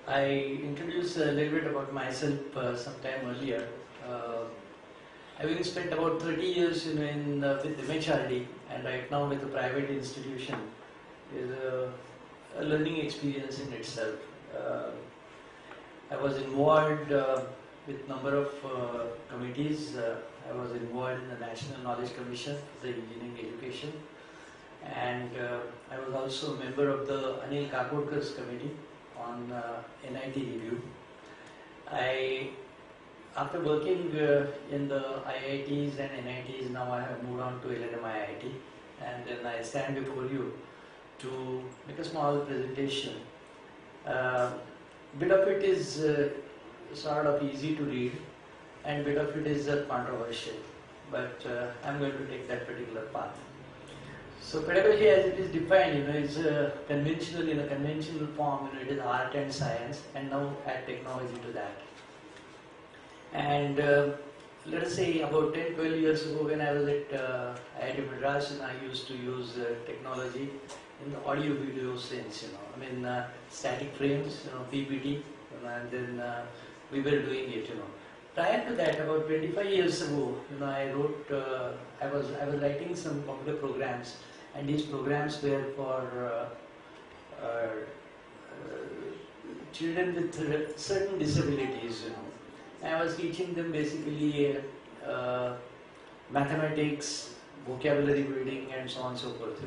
I introduced a little bit about myself sometime earlier. Having spent about 30 years, with MHRD and right now with a private institution, is a learning experience in itself. I was involved with number of committees. I was involved in the National Knowledge Commission for the Engineering Education, and I was also a member of the Anil Kakodkar's committee on NIT review. After working in the IITs and NITs, now I have moved on to LNM IIT, and then I stand before you to make a small presentation. Bit of it is sort of easy to read, and bit of it is controversial, but I'm going to take that particular path. So pedagogy, as it is defined, is conventional, in a conventional form. It is art and science, and now add technology to that. And let us say about 10-12 years ago, when I was at IIT Madras, and I used to use technology in the audio-video sense. Static frames, PPT, and then we were doing it. Prior to that, about 25 years ago, I wrote. I was writing some computer programs, and these programs were for children with certain disabilities. I was teaching them basically mathematics, vocabulary building, and so on and so forth.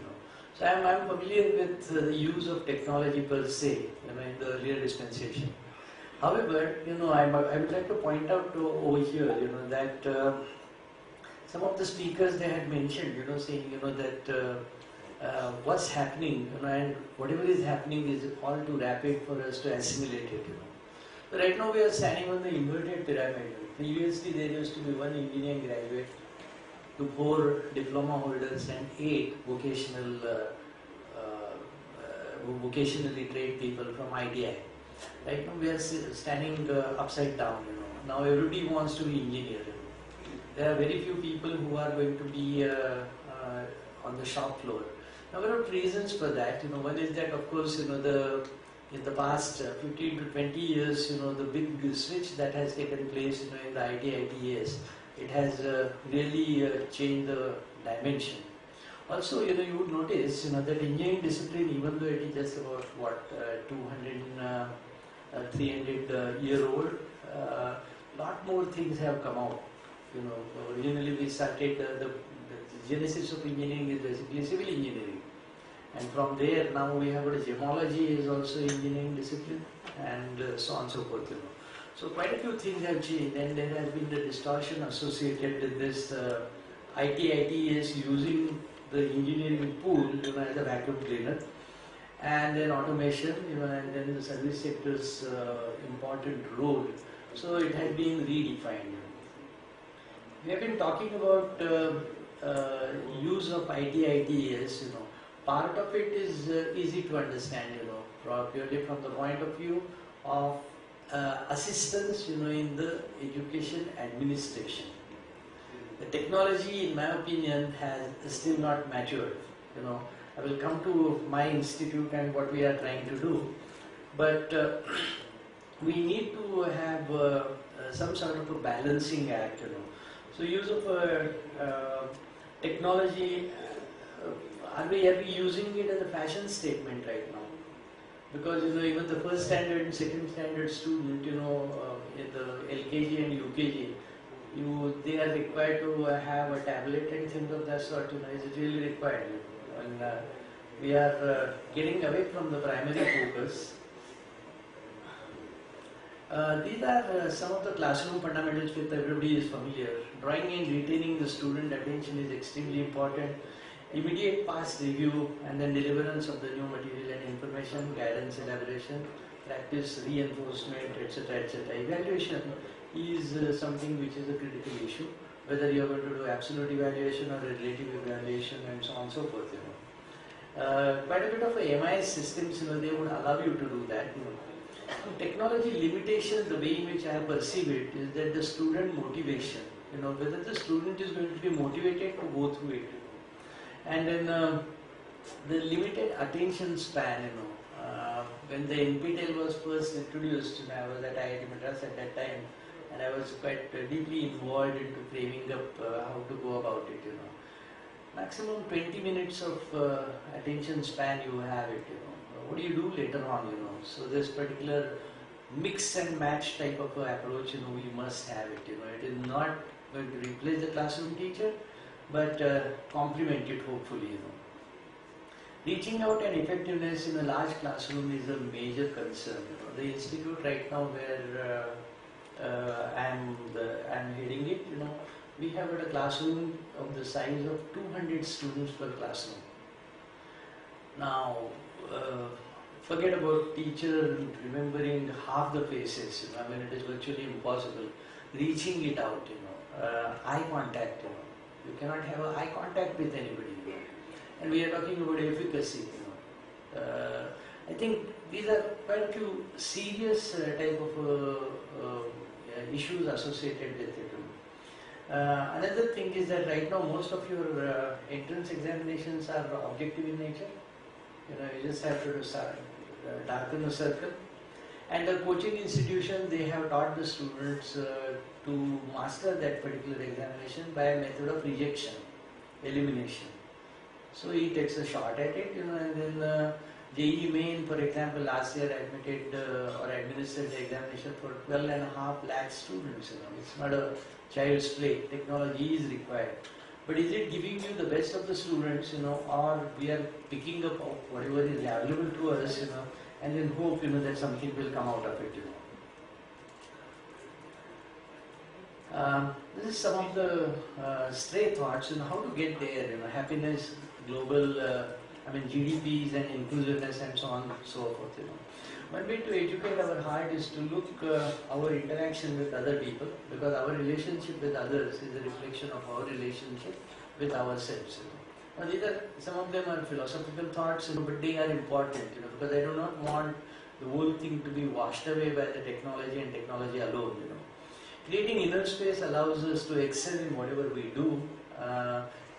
So I'm familiar with the use of technology per se, in the earlier dispensation. However, I would like to point out over here, that some of the speakers, they had mentioned, saying, that what's happening, and whatever is happening is all too rapid for us to assimilate it. So right now we are standing on the inverted pyramid. Previously there used to be 1 engineering graduate to 4 diploma holders and 8 vocationally trained people from ITI. Right now we are standing upside down. Now everybody wants to be engineer. There are very few people who are going to be on the shop floor. Now there are reasons for that. One is that, of course, in the past 15 to 20 years, the big switch that has taken place, in the IT-ITES, it has really changed the dimension. Also, you would notice, that engineering discipline, even though it is just about 200, 300 year old, lot more things have come out. Originally we started the genesis of engineering is basically civil engineering. And from there, now we have gemology is also engineering discipline, and so on and so forth. So quite a few things have changed, and there has been the distortion associated with this IT-ITES using the engineering pool, as a vacuum cleaner, and then automation, and then the service sector's important role. So it has been redefined. We have been talking about use of IT-ITES. Part of it is easy to understand, purely from the point of view of assistance, in the education administration. The technology, in my opinion, has still not matured. I will come to my institute and what we are trying to do, but we need to have some sort of a balancing act. So use of technology. Are we using it as a fashion statement right now? Because even the first standard and second standard student, in the LKG and UKG, they are required to have a tablet and things of that sort. Is it really required? And we are getting away from the primary focus. These are some of the classroom fundamentals with everybody is familiar. Drawing and retaining the student attention is extremely important. Immediate past review and then deliverance of the new material and information, guidance, elaboration, practice, reinforcement, etc. etc. Evaluation is something which is a critical issue, whether you are going to do absolute evaluation or a relative evaluation and so on and so forth. Quite a bit of MIS systems, they would allow you to do that. Technology limitation, the way in which I perceive it, is that the student motivation, whether the student is going to be motivated to go through it. And then the limited attention span, when the NPTEL was first introduced, I was at IIT Madras at that time, and I was quite deeply involved into framing up how to go about it. Maximum 20 minutes of attention span you have it. What do you do later on? So this particular mix and match type of approach, we must have it. It is not going to replace the classroom teacher, but complement it hopefully. Reaching out and effectiveness in a large classroom is a major concern. The institute right now where I'm heading it, we have a classroom of the size of 200 students per classroom. Now, forget about teacher remembering half the faces. It is virtually impossible. Reaching it out, eye contact. You cannot have eye contact with anybody. And we are talking about efficacy. I think these are quite a few serious type of issues associated with it. Another thing is that right now most of your entrance examinations are objective in nature. You just have to darken the circle. And the coaching institution, they have taught the students to master that particular examination by a method of rejection, elimination. So he takes a shot at it, and then JEE Main, for example, last year admitted or administered the examination for 12.5 lakh students. It's not a child's play. Technology is required. But is it giving you the best of the students, or we are picking up whatever is available to us, and then hope, that something will come out of it, This is some of the stray thoughts, how to get there, happiness, global, GDPs and inclusiveness and so on and so forth, One way to educate our heart is to look our interaction with other people, because our relationship with others is a reflection of our relationship with ourselves. Now these are, some of them are philosophical thoughts, but they are important, because I do not want the whole thing to be washed away by the technology and technology alone, Creating inner space allows us to excel in whatever we do.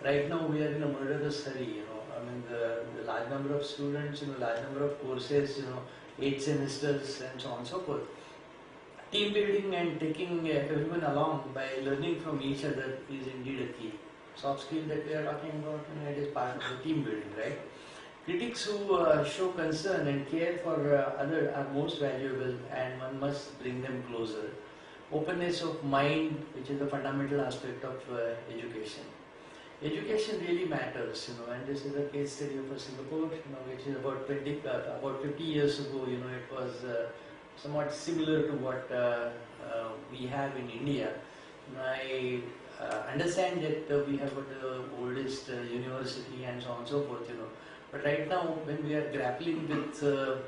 Right now we are in a murderous hurry, the large number of students, large number of courses, 8 semesters and so on and so forth. Team building and taking everyone along by learning from each other is indeed a key. Soft skill that we are talking about, it is part of the team building, right? Critics who show concern and care for others are most valuable, and one must bring them closer. Openness of mind, which is a fundamental aspect of education. Education really matters, and this is a case study of Singapore, which is about 50 years ago, it was somewhat similar to what we have in India. I understand that we have got the oldest university and so on and so forth, but right now when we are grappling with the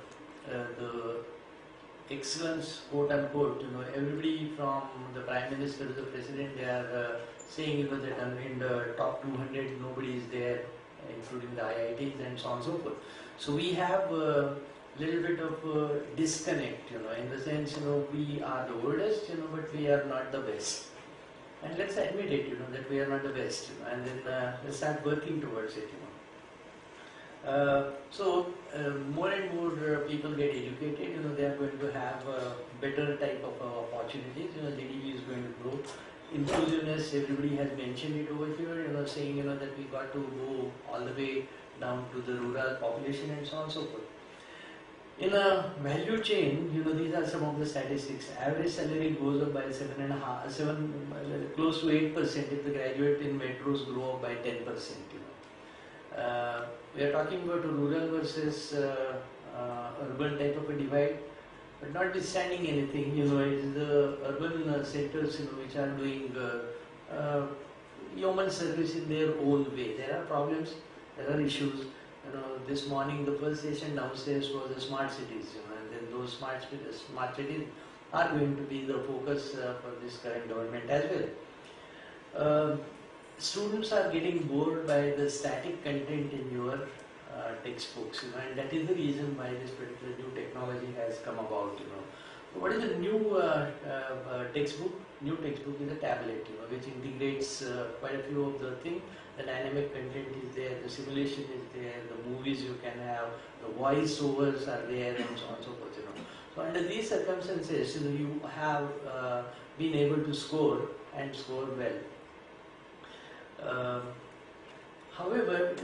excellence, quote unquote, everybody from the Prime Minister to the President, they are saying that in the top 200 nobody is there, including the IITs and so on and so forth. So we have a little bit of disconnect, in the sense, we are the oldest, but we are not the best. And let's admit it, that we are not the best, and then let's start working towards it, So more and more people get educated, they are going to have better type of opportunities, GDP is going to grow. Inclusiveness, everybody has mentioned it over here, saying that we got to go all the way down to the rural population and so on and so forth. In a value chain, these are some of the statistics. Average salary goes up by 7.5, close to 8% if the graduate in metros grow up by 10%. We are talking about rural versus urban type of a divide. But notwithstanding anything, it is the urban centers, which are doing human service in their own way. There are problems, there are issues. This morning the first session downstairs was the smart cities, and then those smart cities are going to be the focus for this current government as well. Students are getting bored by the static content in your textbooks, and that is the reason why this particular new technology has come about. So what is the new textbook? new textbook is a tablet, which integrates quite a few of the things. The dynamic content is there, the simulation is there, the movies you can have, the voice overs are there, and so on and so forth. So under these circumstances, you have been able to score and score well. However,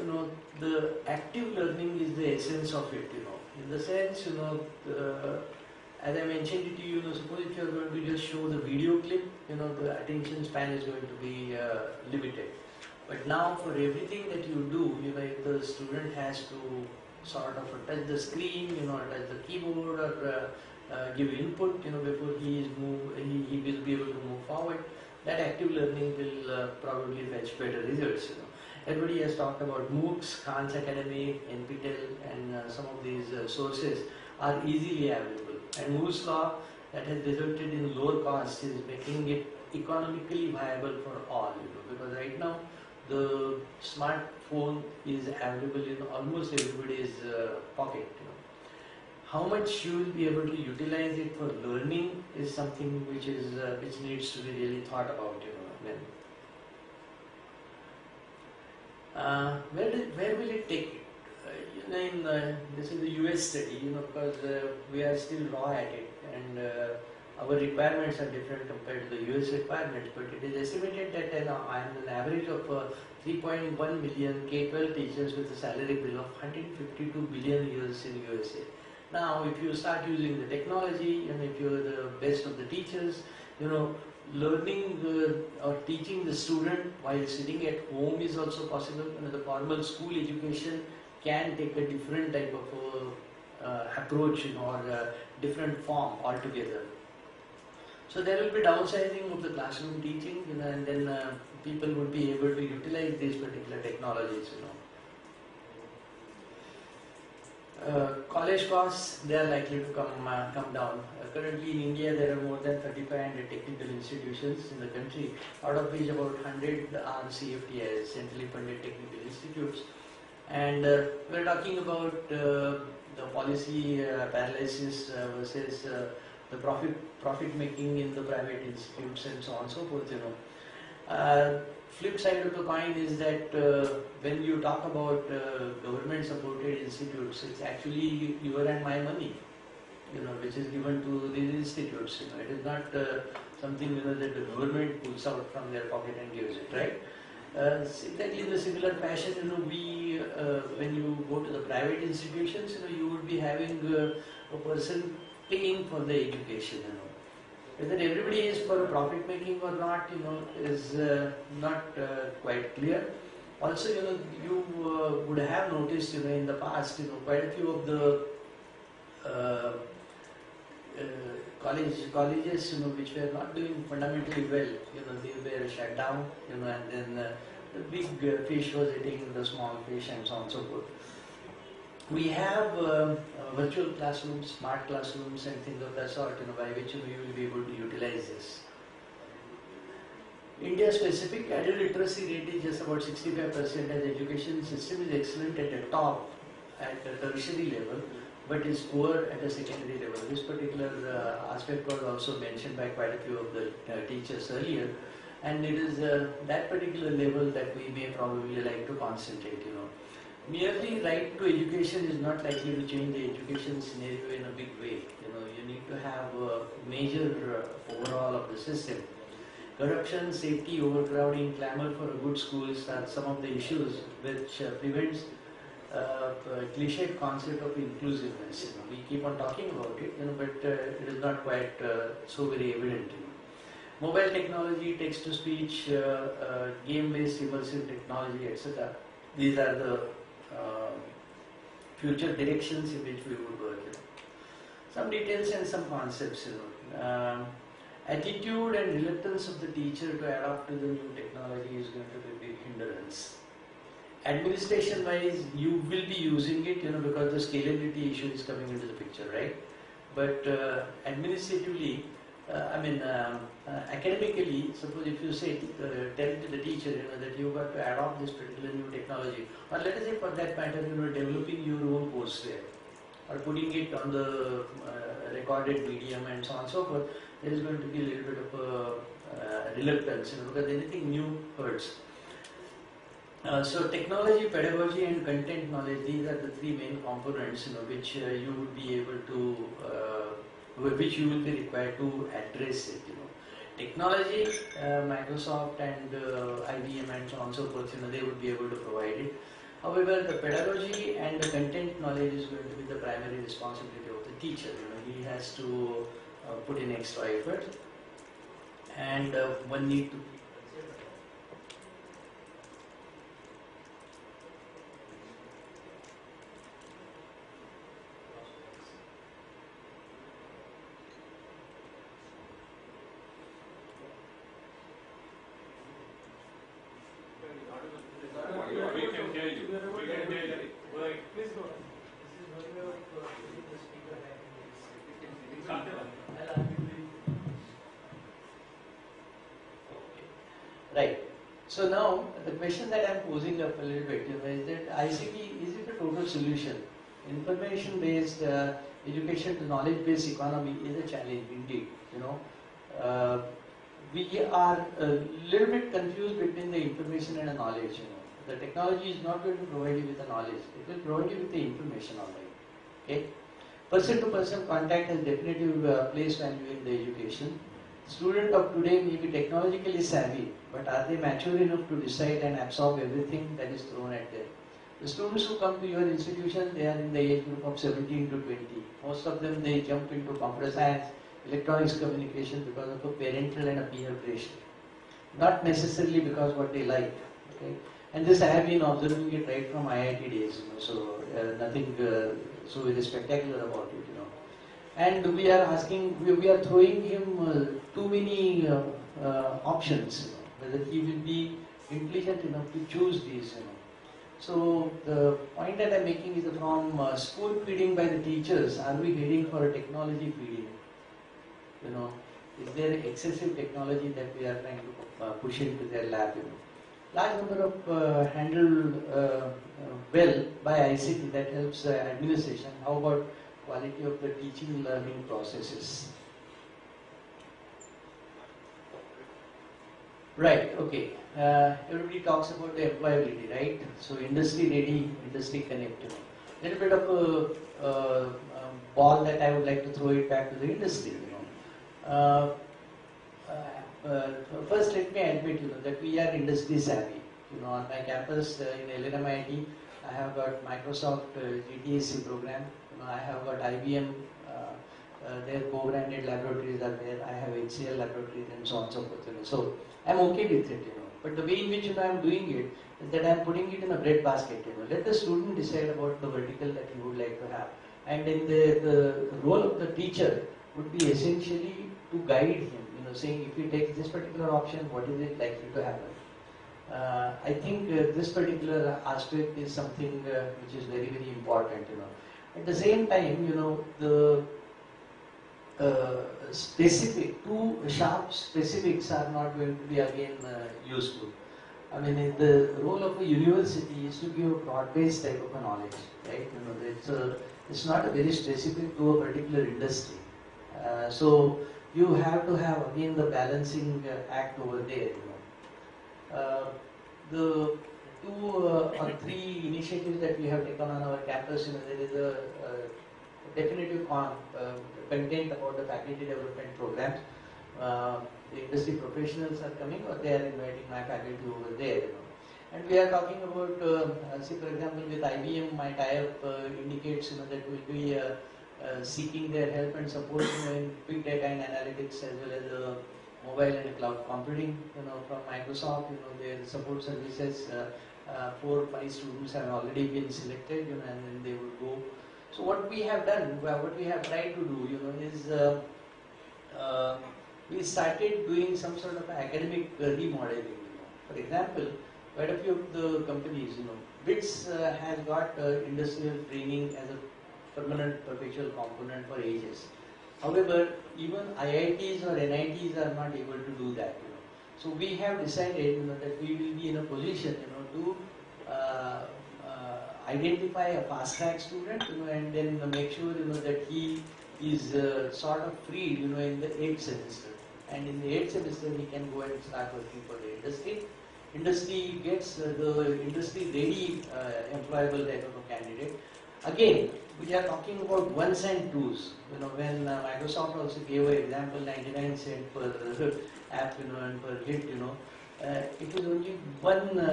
the active learning is the essence of it. In the sense, as I mentioned it to you, suppose if you are going to just show the video clip, the attention span is going to be limited. But now for everything that you do, if the student has to sort of touch the screen, touch the keyboard, or give input, before he will be able to move forward, that active learning will probably fetch better results. Everybody has talked about MOOCs, Khan's Academy, NPTEL, and some of these sources are easily available. And Moore's law that has resulted in lower costs is making it economically viable for all. Because right now the smartphone is available in almost everybody's pocket. How much you will be able to utilize it for learning is something which needs to be really thought about. Where will it take it? This is the US study, because we are still raw at it, and our requirements are different compared to the US requirements. But it is estimated that an average of 3.1 million K-12 teachers with a salary bill of 152 billion US in USA. Now, if you start using the technology, and if you are the best of the teachers, learning or teaching the student while sitting at home is also possible. The formal school education can take a different type of approach, or a different form altogether. So there will be downsizing of the classroom teaching, and then people would be able to utilize these particular technologies. College costs, they are likely to come down. Currently in India there are more than 3,500 technical institutions in the country, out of which about 100 are CFTIs, centrally funded technical institutes. And we're talking about the policy paralysis versus the profit making in the private institutes and so on and so forth. Flip side of the coin is that when you talk about government supported institutes, it's actually your and my money, which is given to these institutes. It is not something that the government pulls out from their pocket and gives it, right? Exactly in a similar fashion, we when you go to the private institutions, you would be having a person paying for the education. Whether everybody is for profit making or not, is not quite clear. Also, you would have noticed, in the past, quite a few of the colleges, which were not doing fundamentally well, they were shut down, and then the big fish was eating the small fish, and so on and so forth. We have virtual classrooms, smart classrooms, and things of that sort, by which we will be able to utilize this. India's specific adult literacy rate is just about 65%, as the education system is excellent at the top, at the tertiary level, but is poor at the secondary level. This particular aspect was also mentioned by quite a few of the teachers earlier, and it is that particular level that we may probably like to concentrate. Merely right to education is not likely to change the education scenario in a big way. You need to have a major overhaul of the system. Corruption, safety, overcrowding, clamor for a good schools are some of the issues which prevents cliched concept of inclusiveness. We keep on talking about it, but it is not quite so very evident. Mobile technology, text-to-speech, game-based immersive technology, etc. These are the future directions in which we would work. Some details and some concepts. Attitude and reluctance of the teacher to adapt to the new technology is going to be a big hindrance. Administration wise, you will be using it, because the scalability issue is coming into the picture, right? But administratively, academically, suppose if you say, tell to the teacher, that you got to adopt this particular new technology, or let us say for that matter, developing your own courseware, or putting it on the recorded medium and so on and so forth, there is going to be a little bit of a reluctance, because anything new hurts. So technology, pedagogy and content knowledge, these are the three main components which you would be able to, which you will be required to address it. Technology, Microsoft and IBM and so on and so forth, they would be able to provide it. However, the pedagogy and the content knowledge is going to be the primary responsibility of the teacher. He has to put in extra effort, and one need to Right. So now the question that I am posing up a little bit is that ICT, is it a total solution? Information-based education to knowledge-based economy is a challenge indeed. We are a little bit confused between the information and the knowledge. The technology is not going to provide you with the knowledge; it will provide you with the information already. Okay. Person-to-person contact has definitely placed value in the education. Students of today may be technologically savvy, but are they mature enough to decide and absorb everything that is thrown at them? The students who come to your institution, they are in the age group of 17 to 20. Most of them, they jump into computer science, electronics communication because of a parental and a peer pressure. Not necessarily because what they like. Okay? And this I have been observing it right from IIT days. So nothing so very spectacular about it. And we are asking, we are throwing him too many options, whether he will be intelligent enough to choose these. So the point that I am making is from spoon feeding by the teachers, are we heading for a technology feeding? Is there excessive technology that we are trying to push into their lab? Large number of handled well by ICT that helps administration. How about quality of the teaching learning processes? Right, okay. Everybody talks about the employability, right? So industry ready, industry connected. Little bit of a ball that I would like to throw it back to the industry. First, let me admit, that we are industry savvy. On my campus in LNM, I have got Microsoft GTAC program. I have got IBM. Their co-branded laboratories are there. I have HCL laboratories and so on and so forth. So I'm okay with it. But the way in which I'm doing it is that I'm putting it in a bread basket. Let the student decide about the vertical that he would like to have. And in the role of the teacher would be essentially to guide him. Saying if you take this particular option, what is it likely to happen? I think this particular aspect is something which is very, very important. At the same time, the specific, too sharp specifics are not going to be again useful. I mean, the role of a university is to give a broad-based type of a knowledge, right? It's not a very specific to a particular industry. So you have to have again the balancing act over there. The two or three initiatives that we have taken on our campus, there is a definitive content about the faculty development programs. The industry professionals are coming, or they are inviting my faculty over there. And we are talking about, say for example, with IBM, my tie-up indicates that we will be seeking their help and support in big data and analytics, as well as mobile and cloud computing. From Microsoft, their support services. 4 or 5 students have already been selected, and then they will go. So what we have done, what we have tried to do, is we started doing some sort of academic remodeling. For example, quite a few of the companies, BITS has got industrial training as a permanent perpetual component for ages. However, even IITs or NITs are not able to do that. So we have decided that we will be in a position to identify a fast track student and then make sure that he is sort of freed, in the 8th semester. And in the 8th semester, he can go and start working for the industry. Industry gets the industry ready employable type of a candidate. Again, we are talking about ones and twos. When Microsoft also gave an example, 99 cents per app, and per hit, it was only one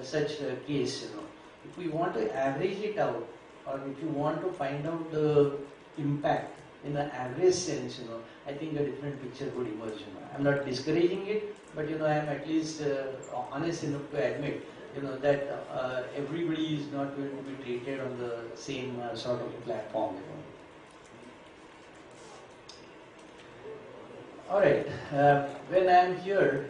such case, If we want to average it out, or if you want to find out the impact in the average sense, I think a different picture would emerge. I'm not discouraging it, but I am at least honest enough to admit, that everybody is not going to be treated on the same sort of platform. All right. When I am here,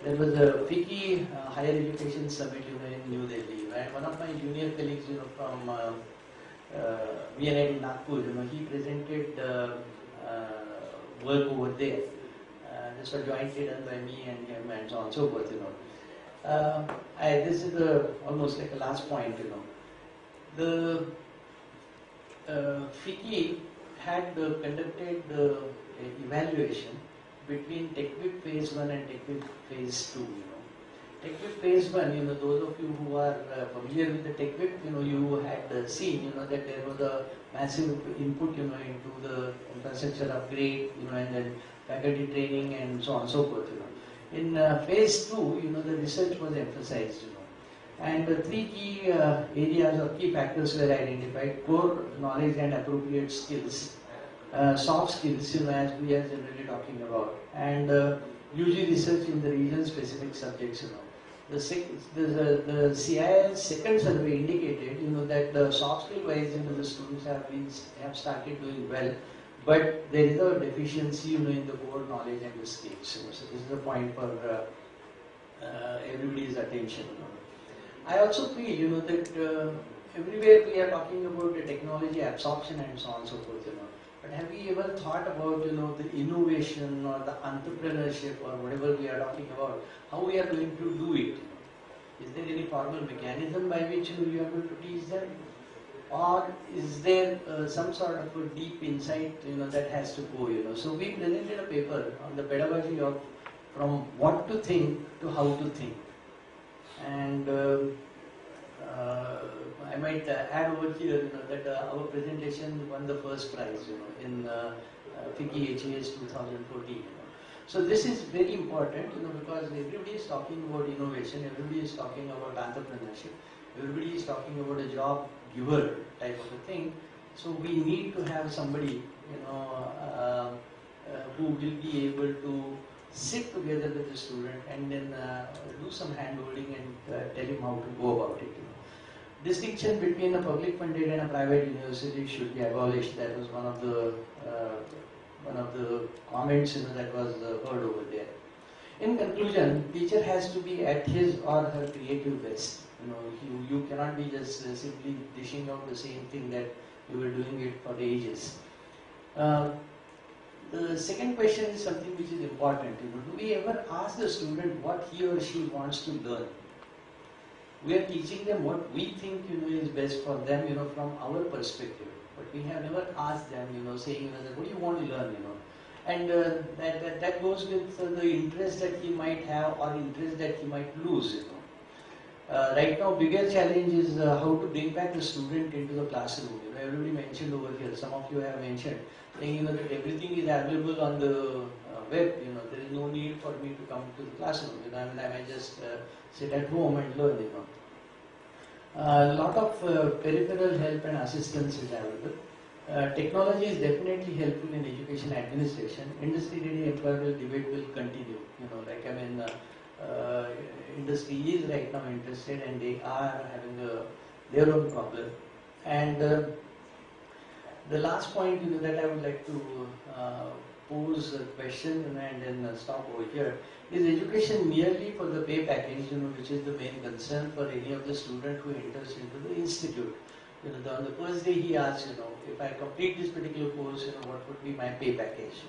there was a FICCI Higher Education Summit, in New Delhi. Right? One of my junior colleagues, from VNIT Nagpur, he presented work over there. This was jointly done by me and him and so on and so forth, this is almost like a last point, The FICCI had conducted the evaluation between TechWip Phase 1 and TechWip Phase 2, TechWip Phase 1, those of you who are familiar with the TechWip, you had seen, that there was a massive input, into the infrastructure upgrade, and then faculty training and so on and so forth, In Phase 2, the research was emphasized, And 3 key areas or key factors were identified: core knowledge and appropriate skills, soft skills, as we are generally talking about, and UG research in the region-specific subjects, The CII's second survey indicated, that the soft skill-wise, the students have started doing well, but there is a deficiency, in the core knowledge and the skills. So this is a point for everybody's attention. I also feel, that everywhere we are talking about the technology absorption and so on and so forth, But have we ever thought about, the innovation or the entrepreneurship or whatever we are talking about, how we are going to do it? Is there any formal mechanism by which you are going to teach them? Or is there some sort of a deep insight, that has to go, So we presented a paper on the pedagogy of from what to think to how to think. And I might add over here, that our presentation won the first prize, in FICCI HAS 2014. So this is very important, because everybody is talking about innovation, everybody is talking about entrepreneurship, everybody is talking about a job giver type of a thing. So we need to have somebody, who will be able to sit together with the student and then do some hand-holding and tell him how to go about it. Distinction between a public funded and a private university should be abolished. That was one of the comments, that was heard over there. In conclusion, teacher has to be at his or her creative best. You cannot be just simply dishing out the same thing that you were doing it for ages. The second question is something which is important. Do we ever ask the student what he or she wants to learn? We are teaching them what we think is best for them, from our perspective. But we have never asked them, saying, what do you want to learn, And that goes with the interest that he might have or interest that he might lose, Right now, bigger challenge is how to bring back the student into the classroom. Everybody mentioned over here, some of you have mentioned, saying that everything is available on the web. There is no need for me to come to the classroom. I might just sit at home and learn. A lot of peripheral help and assistance is available. Technology is definitely helpful in education administration. Industry-ready employable debate will continue. Industry is right now interested and they are having their own problem. And the last point that I would like to pose a question and then stop over here is education merely for the pay package, which is the main concern for any of the student who enters into the institute. On the first day he asks, if I complete this particular course, what would be my pay package?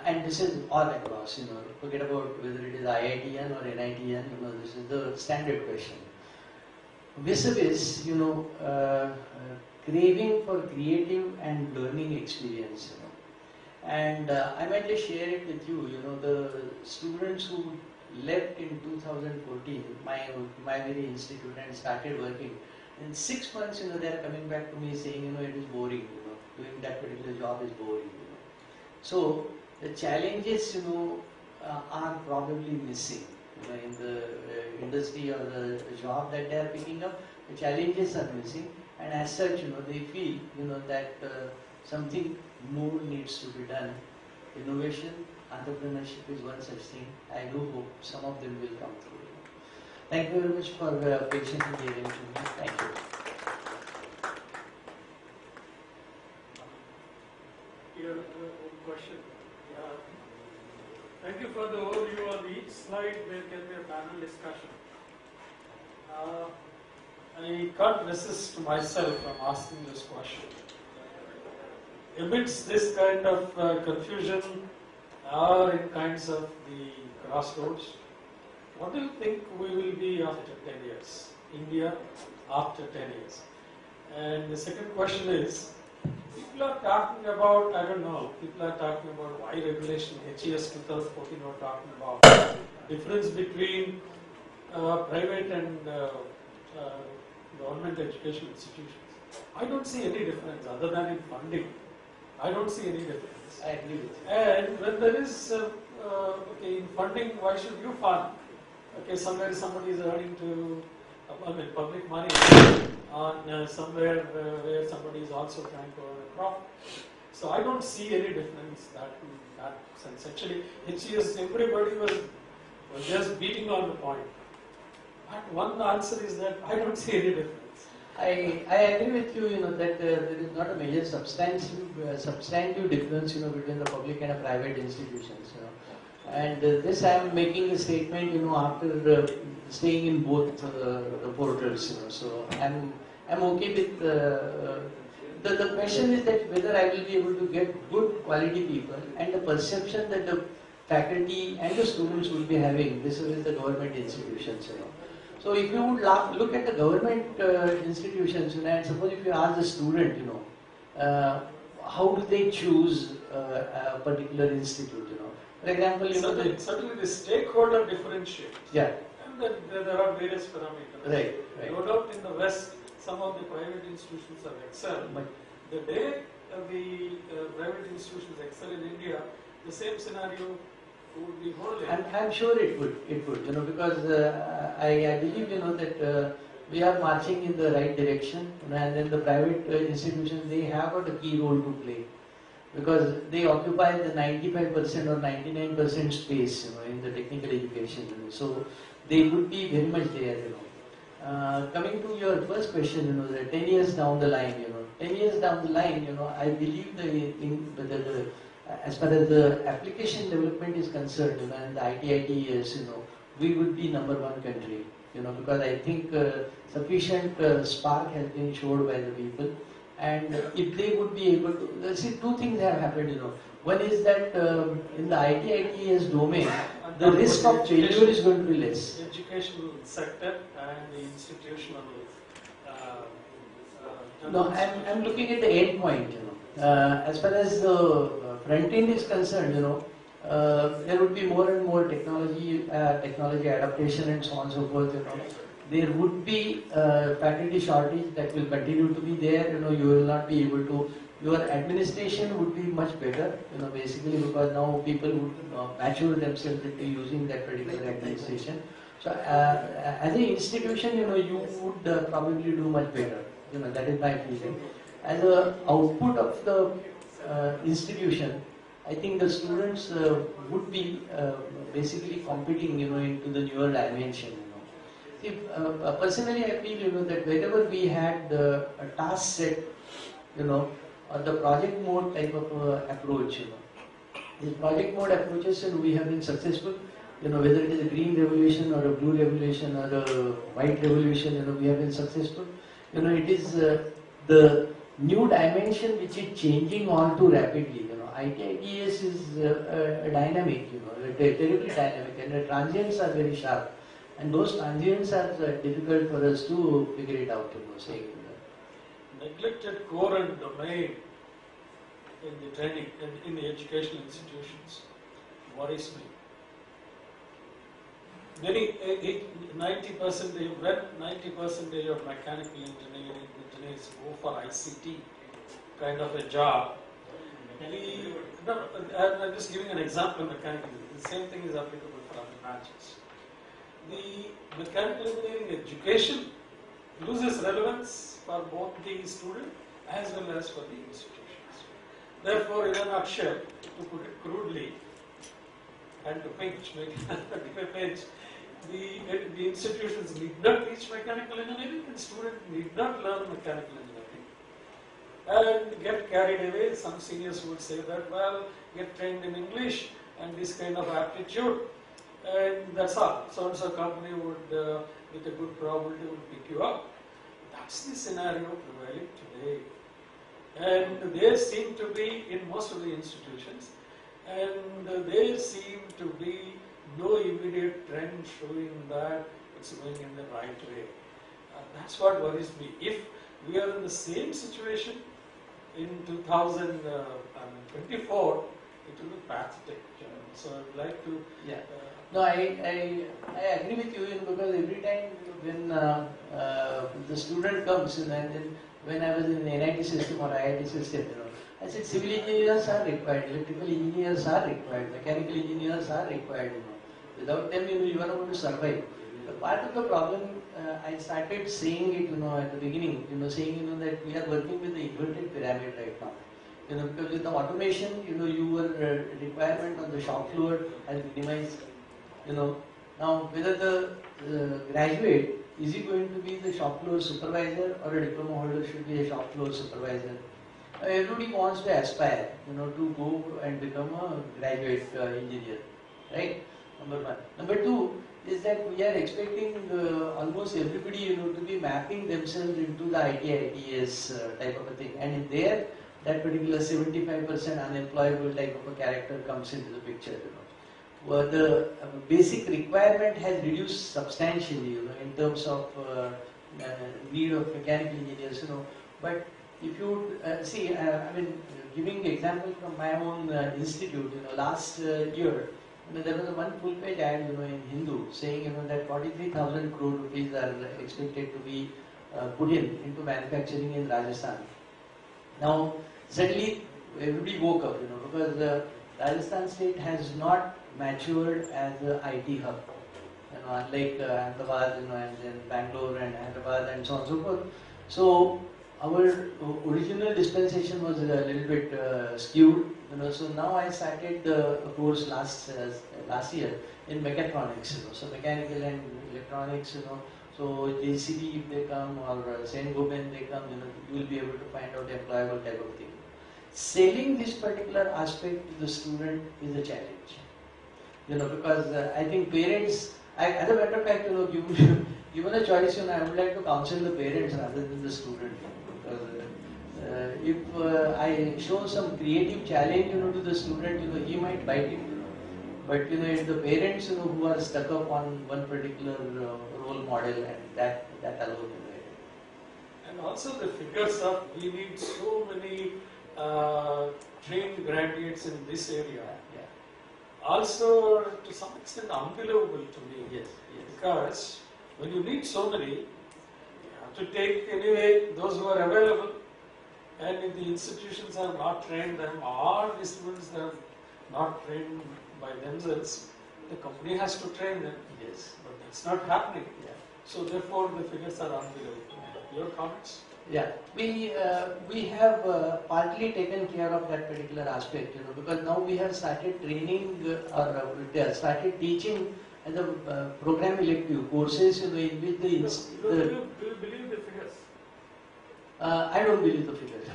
And this is all across, forget about whether it is IITN or NITN, this is the standard question. Vis-a-vis, craving for creative and learning experience. And I might just share it with you. The students who left in 2014, my very institute, and started working. In 6 months, they are coming back to me saying, it is boring. Doing that particular job is boring. So the challenges, are probably missing. In the industry or the job that they are picking up, the challenges are missing, and as such, they feel, that something more needs to be done. Innovation, entrepreneurship is one such thing. I do hope some of them will come through. Thank you very much for patiently hearing to me. Thank you. Your question. Thank you for the overview. On each slide there can be a panel discussion. I can't resist myself from asking this question. Amidst this kind of confusion or in kinds of the crossroads, what do you think we will be after 10 years? India after 10 years. And the second question is, people are talking about, I don't know, people are talking about why regulation, HES 2014 were talking about difference between private and government education institutions. I don't see any difference other than in funding. I don't see any difference. I agree with you. And when there is, okay, in funding, why should you fund? Okay, somewhere somebody is earning public money on somewhere where somebody is also trying to earn a profit. So I don't see any difference in that sense. Actually, HES, everybody was just beating on the point. But one answer is that I don't see any difference. I agree with you, that there is not a major substantive difference, between the public and private institutions, And this I am making a statement, after staying in both the portals, So I'm okay with the question is that whether I will be able to get good quality people, and the perception that the faculty and the students will be having. This is the government institutions, So if you would look at the government institutions, and suppose if you ask the student, how do they choose a particular institute, For example, certainly the stakeholder differentiate. Yeah. And then there are various parameters. Right. No doubt in the West, some of the private institutions have excelled. But the day the private institutions excel in India, the same scenario would be holding. I'm sure it would, because I believe, that we are marching in the right direction, and then the private institutions, they have got a key role to play, because they occupy the 95% or 99% space, in the technical education, so they would be very much there, Coming to your first question, the 10 years down the line, 10 years down the line, I believe as far as the application development is concerned, and the ITIT is, we would be #1 country, because I think sufficient spark has been showed by the people, and if they would be able to, see, two things have happened, One is that in the ITIT's domain, the risk of failure is going to be less. Educational sector and the institutional. No, I'm looking at the end point, As far as the front end is concerned, there would be more and more technology adaptation and so on and so forth, There would be faculty shortage that will continue to be there, you will not be able to, your administration would be much better, basically because now people would mature themselves into using that particular administration. So as an institution, you would probably do much better, that is my feeling. As an output of the institution, I think the students would be basically competing, into the newer dimension. See, personally, I feel, that wherever we had a task set, or the project mode type of approach, these project mode approaches, we have been successful. Whether it is a green revolution or a blue revolution or a white revolution, we have been successful. It is the new dimension which is changing all too rapidly. ITITS is dynamic, terribly dynamic, and the transients are very sharp. And those transients are difficult for us to figure it out, saying neglected core and domain in the training and in the educational institutions worries me. Many 90% when 90% of mechanical engineering engineers go for ICT kind of a job. I'm just giving an example of mechanical engineering. The same thing is applicable for other branches. The mechanical engineering education loses relevance for both the student as well as for the institutions. Therefore, in a nutshell, to put it crudely and to pinch, the institutions need not teach mechanical engineering and students need not learn mechanical engineering. And get carried away, some seniors would say that, well, get trained in English and this kind of aptitude, and that's all. So-and-so company would, with a good probability, would pick you up. That's the scenario prevailing today. And there seem to be, in most of the institutions, and there seem to be no immediate trend showing that it's going in the right way. That's what worries me. If we are in the same situation in 2024, it will be pathetic. So I'd like to... Yeah. No, I agree with you, because every time when the student comes in, and then when I was in the NIT system or IIT system, I said civil engineers are required, electrical engineers are required, mechanical engineers are required. Without them, you are not going to survive. But part of the problem, I started saying it, at the beginning, saying, that we are working with the inverted pyramid right now. Because with the automation, your requirement on the shop floor has minimized. Now whether the graduate is he going to be the shop floor supervisor or a diploma holder should be a shop floor supervisor. Everybody wants to aspire, to go and become a graduate engineer, right? Number one. Number two is that we are expecting almost everybody, to be mapping themselves into the IT, ITS type of a thing, and in there, that particular 75% unemployable type of a character comes into the picture. The basic requirement has reduced substantially, in terms of need of mechanical engineers, But if you see, giving example from my own institute, last year, there was a one full-page ad, in Hindu saying, that 43,000 crore rupees are expected to be put into manufacturing in Rajasthan. Now, suddenly everybody woke up, because Rajasthan state has not matured as an IT hub, unlike Ahmedabad, and then Bangalore and Hyderabad and so on and so forth. So our original dispensation was a little bit skewed, So now I started a course last year in mechatronics, So mechanical and electronics, So JCB if they come or Saint Gobain they come, you will be able to find out employable type of thing. Selling this particular aspect to the student is a challenge. Because I think parents, as a matter of fact, given a choice, I would like to counsel the parents rather than the student. Because if I show some creative challenge, to the student, he might bite it. But if the parents, who are stuck up on one particular role model, and that alone. And also the figures of we need so many trained graduates in this area. Also, to some extent, unbelievable to me. Yes. Because when you need so many, you have to take anyway those who are available. And if the institutions have not trained them, or the students are not trained by themselves, the company has to train them. Yes. But that's not happening. Yeah. So therefore, the figures are unbelievable. Your comments? Yeah, we have partly taken care of that particular aspect, because now we have started training or started teaching as a program elective courses, in which Do you believe the figures? I don't believe the figures.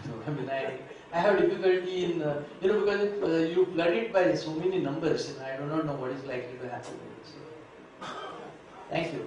I have difficulty in because if, you flood it by so many numbers, I do not know what is likely to happen. So, thank you.